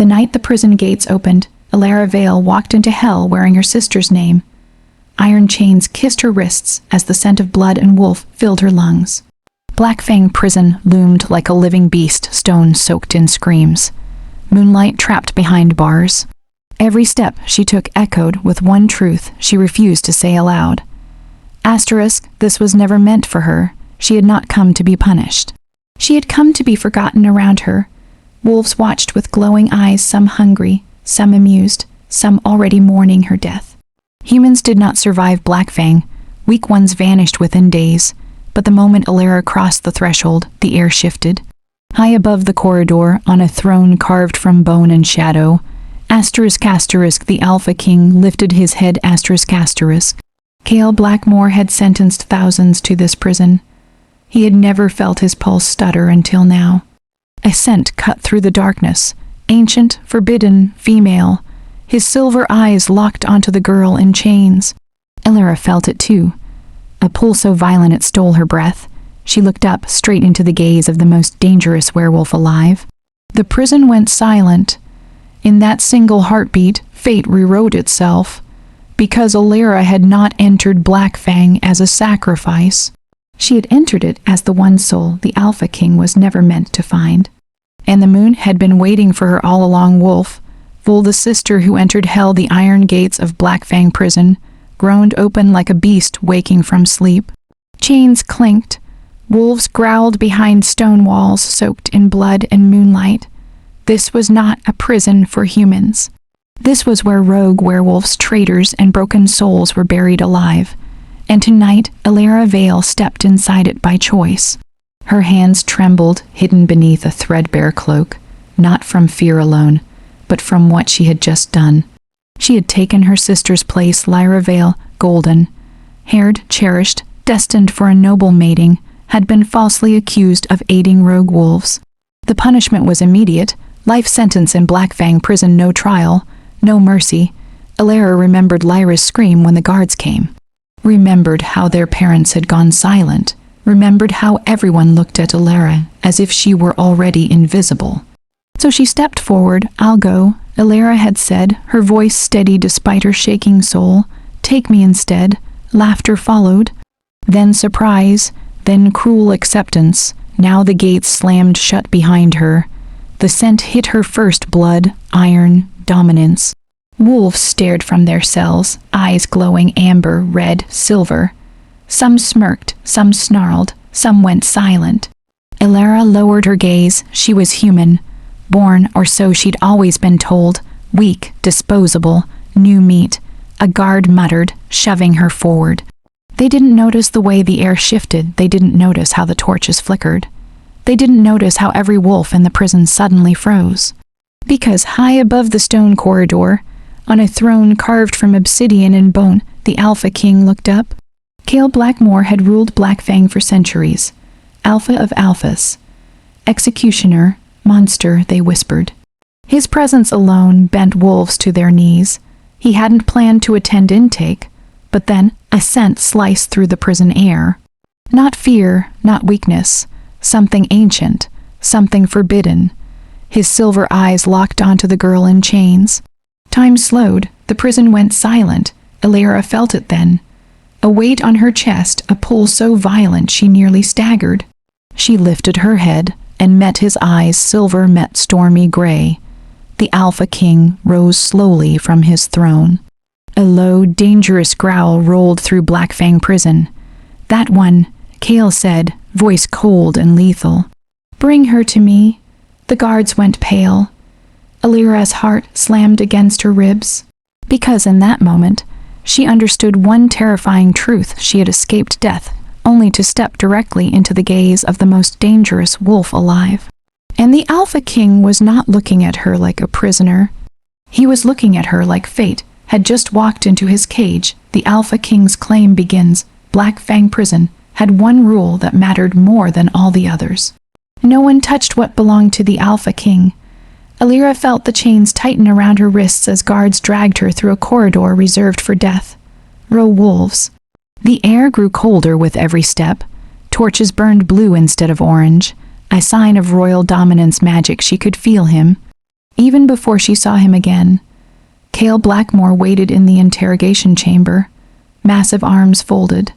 The night the prison gates opened, Alara Vale walked into hell wearing her sister's name. Iron chains kissed her wrists as the scent of blood and wolf filled her lungs. Black Fang Prison loomed like a living beast, stone soaked in screams. Moonlight trapped behind bars. Every step she took echoed with one truth she refused to say aloud. Asterisk, this was never meant for her. She had not come to be punished. She had come to be forgotten around her. Wolves watched with glowing eyes, some hungry, some amused, some already mourning her death. Humans did not survive Black Fang. Weak ones vanished within days. But the moment Alara crossed the threshold, the air shifted. High above the corridor, on a throne carved from bone and shadow, asterisk, the Alpha King lifted his head, asterisk. Cale Blackmore had sentenced thousands to this prison. He had never felt his pulse stutter until now. A scent cut through the darkness, ancient, forbidden, female. His silver eyes locked onto the girl in chains. Alara felt it too. A pull so violent it stole her breath. She looked up, straight into the gaze of the most dangerous werewolf alive. The prison went silent. In that single heartbeat, fate rewrote itself. Because Alara had not entered Black Fang as a sacrifice. She had entered it as the one soul the Alpha King was never meant to find. And the moon had been waiting for her all along. Wolf, the sister who entered hell, the iron gates of Black Fang Prison, groaned open like a beast waking from sleep. Chains clinked. Wolves growled behind stone walls soaked in blood and moonlight. This was not a prison for humans. This was where rogue werewolves, traitors, and broken souls were buried alive. And tonight, Alara Vale stepped inside it by choice. Her hands trembled, hidden beneath a threadbare cloak, not from fear alone, but from what she had just done. She had taken her sister's place, Lyra Vale, golden, haired, cherished, destined for a noble mating, had been falsely accused of aiding rogue wolves. The punishment was immediate, life sentence in Black Fang Prison, no trial, no mercy. Alara remembered Lyra's scream when the guards came. Remembered how their parents had gone silent. Remembered how everyone looked at Alara as if she were already invisible. So she stepped forward. "I'll go," Alara had said, her voice steady despite her shaking soul. "Take me instead." Laughter followed. Then surprise, then cruel acceptance. Now the gates slammed shut behind her. The scent hit her first, blood, iron, dominance. Wolves stared from their cells, eyes glowing amber, red, silver. Some smirked, some snarled, some went silent. Alara lowered her gaze. She was human. Born, or so she'd always been told, weak, disposable, new meat. A guard muttered, shoving her forward. They didn't notice the way the air shifted. They didn't notice how the torches flickered. They didn't notice how every wolf in the prison suddenly froze. Because high above the stone corridor, on a throne carved from obsidian and bone, the Alpha King looked up. Cale Blackmore had ruled Black Fang for centuries. Alpha of Alphas. Executioner, monster, they whispered. His presence alone bent wolves to their knees. He hadn't planned to attend intake, but then a scent sliced through the prison air. Not fear, not weakness. Something ancient, something forbidden. His silver eyes locked onto the girl in chains. Time slowed. The prison went silent. Alara felt it then. A weight on her chest, a pull so violent she nearly staggered. She lifted her head and met his eyes. Silver met stormy gray. The Alpha King rose slowly from his throne. A low, dangerous growl rolled through Black Fang Prison. "That one," Cale said, voice cold and lethal. "Bring her to me." The guards went pale. Alira's heart slammed against her ribs. Because in that moment, she understood one terrifying truth: she had escaped death, only to step directly into the gaze of the most dangerous wolf alive. And the Alpha King was not looking at her like a prisoner. He was looking at her like fate had just walked into his cage. The Alpha King's claim begins. Black Fang Prison had one rule that mattered more than all the others. No one touched what belonged to the Alpha King. Alara felt the chains tighten around her wrists as guards dragged her through a corridor reserved for death. Row wolves. The air grew colder with every step. Torches burned blue instead of orange, a sign of royal dominance magic. She could feel him. Even before she saw him again, Cale Blackmore waited in the interrogation chamber, massive arms folded,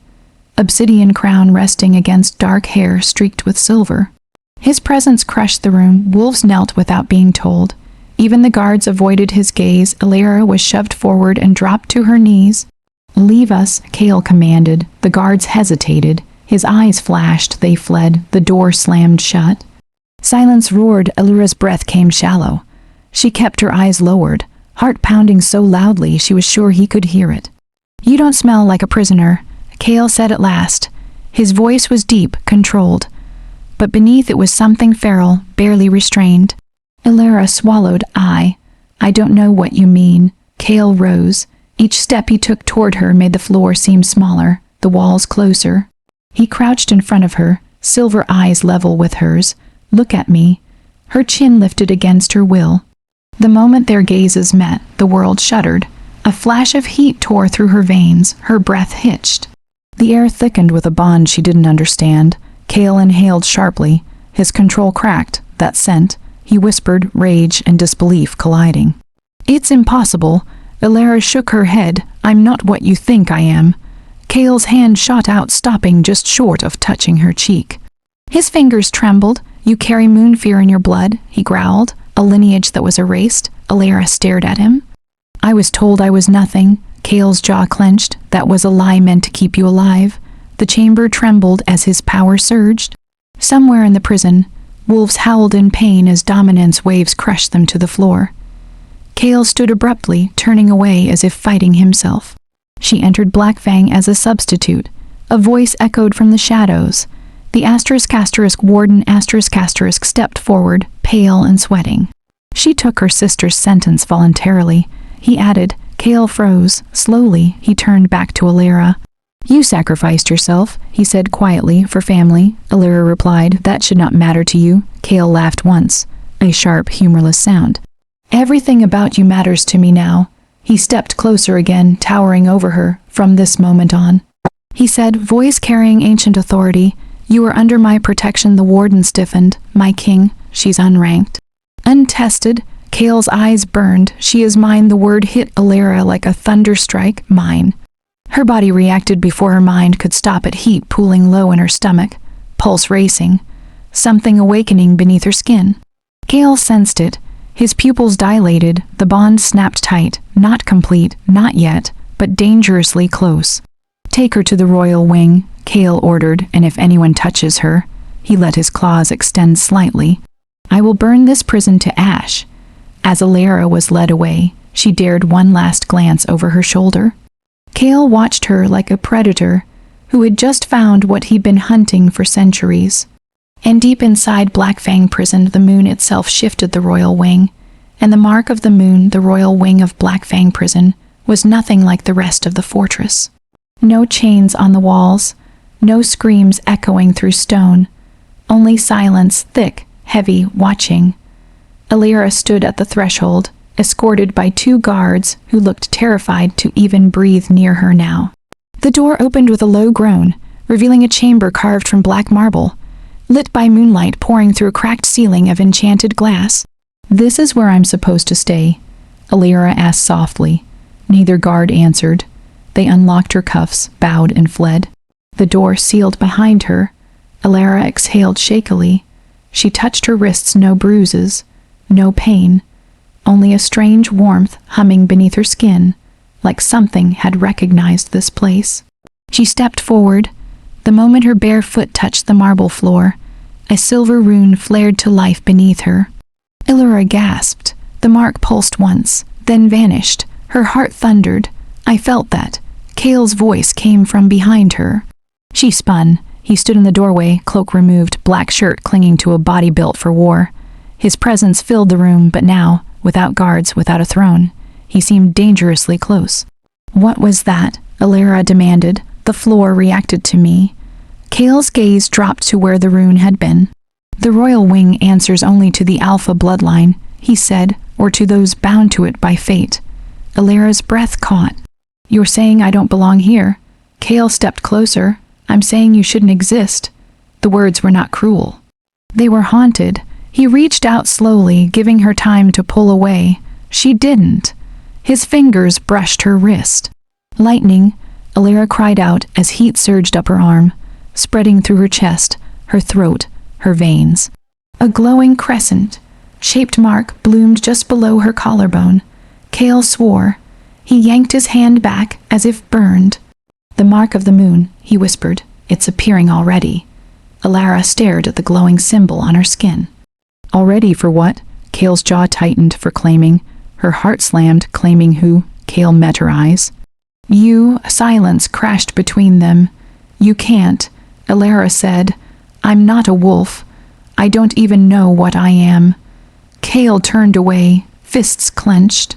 obsidian crown resting against dark hair streaked with silver. His presence crushed the room. Wolves knelt without being told. Even the guards avoided his gaze. Illyra was shoved forward and dropped to her knees. "Leave us," Cale commanded. The guards hesitated. His eyes flashed. They fled. The door slammed shut. Silence roared. Illyra's breath came shallow. She kept her eyes lowered, heart pounding so loudly she was sure he could hear it. "You don't smell like a prisoner," Cale said at last. His voice was deep, controlled, but beneath it was something feral, barely restrained. Illyra swallowed. I don't know what you mean." Cale rose. Each step he took toward her made the floor seem smaller, the walls closer. He crouched in front of her, silver eyes level with hers. "Look at me." Her chin lifted against her will. The moment their gazes met, the world shuddered. A flash of heat tore through her veins. Her breath hitched. The air thickened with a bond she didn't understand. Cale inhaled sharply. His control cracked. That scent. He whispered, rage and disbelief colliding. "It's impossible." Illyra shook her head. "I'm not what you think I am." Cale's hand shot out, stopping just short of touching her cheek. His fingers trembled. "You carry moon fear in your blood," he growled. "A lineage that was erased." Illyra stared at him. "I was told I was nothing." Cale's jaw clenched. "That was a lie meant to keep you alive." The chamber trembled as his power surged. Somewhere in the prison, wolves howled in pain as dominance waves crushed them to the floor. Cale stood abruptly, turning away as if fighting himself. She entered Blackfang as a substitute. A voice echoed from the shadows. The *** warden ** stepped forward, pale and sweating. She took her sister's sentence voluntarily. He added. Cale froze. Slowly, he turned back to Illyra. "You sacrificed yourself," he said quietly, "for family." Illyra replied, "That should not matter to you." Cale laughed once, a sharp, humorless sound. "Everything about you matters to me now." He stepped closer again, towering over her. "From this moment on," he said, voice carrying ancient authority, "you are under my protection." The warden stiffened. "My king." "She's unranked." "Untested." Cale's eyes burned. "She is mine." The word hit Illyra like a thunder strike. "Mine." Her body reacted before her mind could stop it, heat pooling low in her stomach, pulse racing, something awakening beneath her skin. Cale sensed it. His pupils dilated, the bond snapped tight, not complete, not yet, but dangerously close. "Take her to the royal wing," Cale ordered, "and if anyone touches her," he let his claws extend slightly, "I will burn this prison to ash." As Illyra was led away, she dared one last glance over her shoulder. Cale watched her like a predator who had just found what he'd been hunting for centuries. And deep inside Blackfang prison, the moon itself shifted the royal wing, and the mark of the moon, the royal wing of Blackfang prison, was nothing like the rest of the fortress. No chains on the walls, no screams echoing through stone, only silence, thick, heavy, watching. Illyra stood at the threshold, escorted by 2 guards who looked terrified to even breathe near her now. The door opened with a low groan, revealing a chamber carved from black marble, lit by moonlight pouring through a cracked ceiling of enchanted glass. "This is where I'm supposed to stay?" Illyra asked softly. Neither guard answered. They unlocked her cuffs, bowed and fled. The door sealed behind her. Illyra exhaled shakily. She touched her wrists, no bruises, no pain, only a strange warmth humming beneath her skin, like something had recognized this place. She stepped forward. The moment her bare foot touched the marble floor, a silver rune flared to life beneath her. Illyra gasped. The mark pulsed once, then vanished. Her heart thundered. "I felt that." Cale's voice came from behind her. She spun. He stood in the doorway, cloak removed, black shirt clinging to a body built for war. His presence filled the room, but now, without guards, without a throne, he seemed dangerously close. "What was that?" Illyra demanded. "The floor reacted to me." Cale's gaze dropped to where the rune had been. "The royal wing answers only to the alpha bloodline," he said, "or to those bound to it by fate." Illyra's breath caught. "You're saying I don't belong here?" Cale stepped closer. "I'm saying you shouldn't exist." The words were not cruel. They were haunted. He reached out slowly, giving her time to pull away. She didn't. His fingers brushed her wrist. Lightning, Alara cried out as heat surged up her arm, spreading through her chest, her throat, her veins. A glowing crescent-shaped mark bloomed just below her collarbone. Cale swore. He yanked his hand back as if burned. "The mark of the moon," he whispered. "It's appearing already." Alara stared at the glowing symbol on her skin. "Already for what?" Cale's jaw tightened for claiming. Her heart slammed, claiming who? Cale met her eyes. "You," silence crashed between them. "You can't," Alara said. "I'm not a wolf. I don't even know what I am." Cale turned away, fists clenched.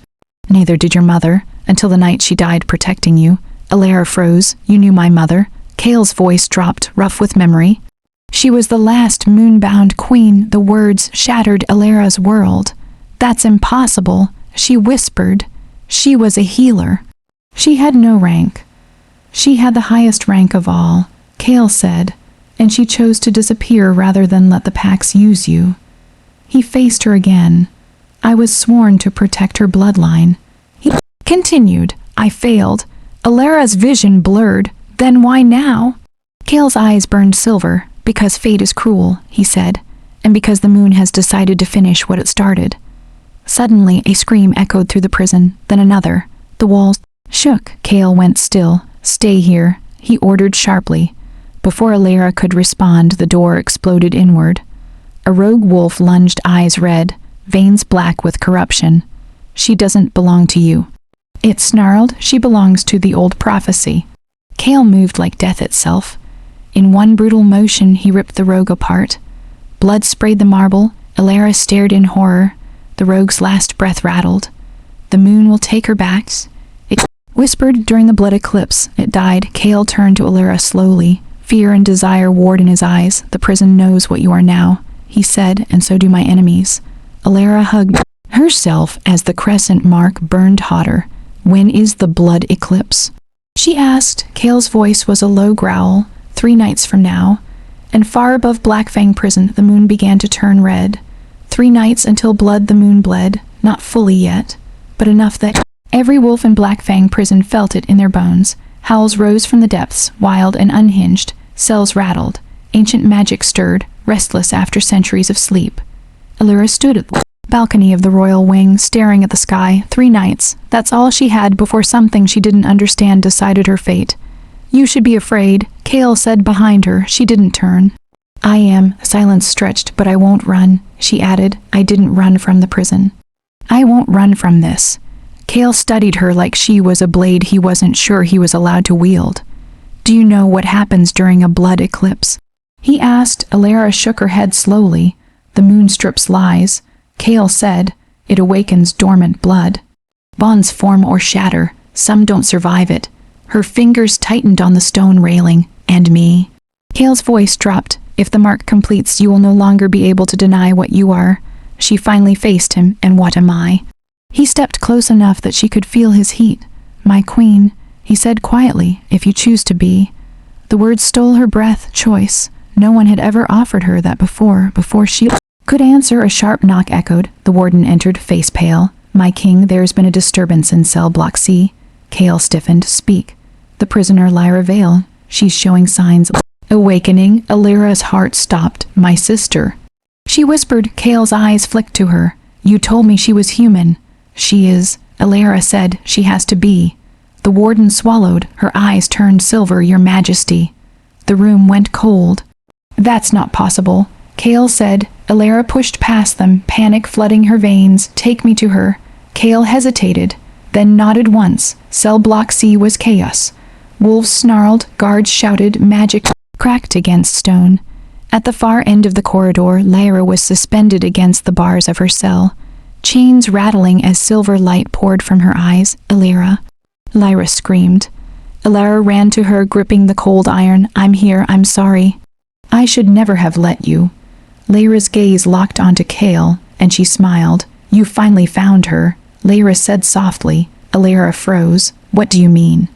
"Neither did your mother, until the night she died protecting you." Alara froze. "You knew my mother?" Cale's voice dropped, rough with memory. "She was the last moon-bound queen." The words shattered Alara's world. "That's impossible," she whispered. "She was a healer." "She had no rank." "She had the highest rank of all," Cale said, "and she chose to disappear rather than let the packs use you." He faced her again. "I was sworn to protect her bloodline." He continued. "I failed." Alara's vision blurred. "Then why now?" Cale's eyes burned silver. "Because fate is cruel," he said, "and because the moon has decided to finish what it started." Suddenly, a scream echoed through the prison, then another. The walls shook. Cale went still. "Stay here," he ordered sharply. Before Alara could respond, the door exploded inward. A rogue wolf lunged, eyes red, veins black with corruption. "She doesn't belong to you." It snarled. "She belongs to the old prophecy." Cale moved like death itself. In one brutal motion, he ripped the rogue apart. Blood sprayed the marble. Alara stared in horror. The rogue's last breath rattled. "The moon will take her back," it whispered during the blood eclipse. It died. Cale turned to Alara slowly. Fear and desire warred in his eyes. "The prison knows what you are now," he said, "and so do my enemies." Alara hugged herself as the crescent mark burned hotter. "When is the blood eclipse?" she asked. Cale's voice was a low growl. 3 nights from now. And far above Black Fang prison, the moon began to turn red. 3 nights until blood the moon bled, not fully yet, but enough that every wolf in Black Fang prison felt it in their bones. Howls rose from the depths, wild and unhinged. Cells rattled. Ancient magic stirred, restless after centuries of sleep. Alara stood at the balcony of the royal wing, staring at the sky. 3 nights. That's all she had before something she didn't understand decided her fate. "You should be afraid," Cale said behind her. She didn't turn. "I am." Silence stretched. "But I won't run," she added. "I didn't run from the prison. I won't run from this." Cale studied her like she was a blade he wasn't sure he was allowed to wield. "Do you know what happens during a blood eclipse?" he asked. Alara shook her head slowly. "The moon strips lies," Cale said. "It awakens dormant blood. Bonds form or shatter. Some don't survive it." Her fingers tightened on the stone railing. "And me?" Cale's voice dropped. "If the mark completes, you will no longer be able to deny what you are." She finally faced him. "And what am I?" He stepped close enough that she could feel his heat. "My queen," he said quietly, "if you choose to be." The words stole her breath. Choice. No one had ever offered her that before she could answer. A sharp knock echoed. The warden entered, face pale. "My king, there's been a disturbance in cell block C." Cale stiffened. "Speak." "The prisoner Lyra Vale. She's showing signs of awakening." Alara's heart stopped. "My sister," she whispered. Cale's eyes flicked to her. "You told me she was human." "She is," Alara said. "She has to be." The warden swallowed. Her eyes turned silver. "Your Majesty." The room went cold. "That's not possible," Cale said. Alara pushed past them, panic flooding her veins. "Take me to her." Cale hesitated, then nodded once. Cell block C was chaos. Wolves snarled, guards shouted, magic cracked against stone. At the far end of the corridor, Lyra was suspended against the bars of her cell, chains rattling as silver light poured from her eyes. "Alara!" Lyra screamed. Alara ran to her, gripping the cold iron. "I'm here, I'm sorry. I should never have let you." Lyra's gaze locked onto Cale, and she smiled. "You finally found her," Lyra said softly. Alara froze. "What do you mean?"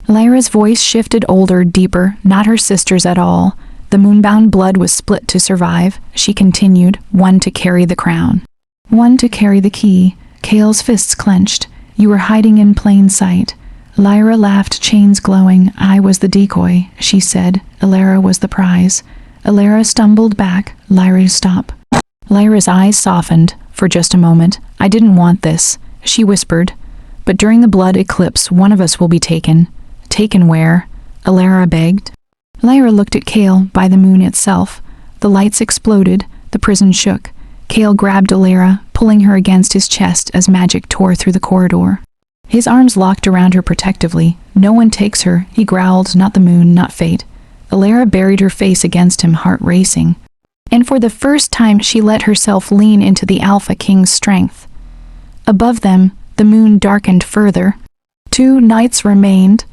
Lyra's voice shifted, older, deeper. "Not her sisters at all. The moonbound blood was split to survive, she continued, one to carry the crown. One to carry the key. Kale's fists clenched. You were hiding in plain sight. Lyra laughed, chains glowing. I was the decoy, she said. Alara was the prize. Alara stumbled back. Lyra, stop. Lyra's eyes softened. For just a moment. I didn't want this, she whispered. But during the blood eclipse, one of us will be taken. Taken where? Alara begged. Lyra looked at Kale, by the moon itself. The lights exploded. The prison shook. Kale grabbed Alara, pulling her against his chest as magic tore through the corridor. His arms locked around her protectively. No one takes her, he growled, not the moon, not fate. Alara buried her face against him, heart racing. And for the first time she let herself lean into the Alpha King's strength. Above them, the moon darkened further. 2 nights remained.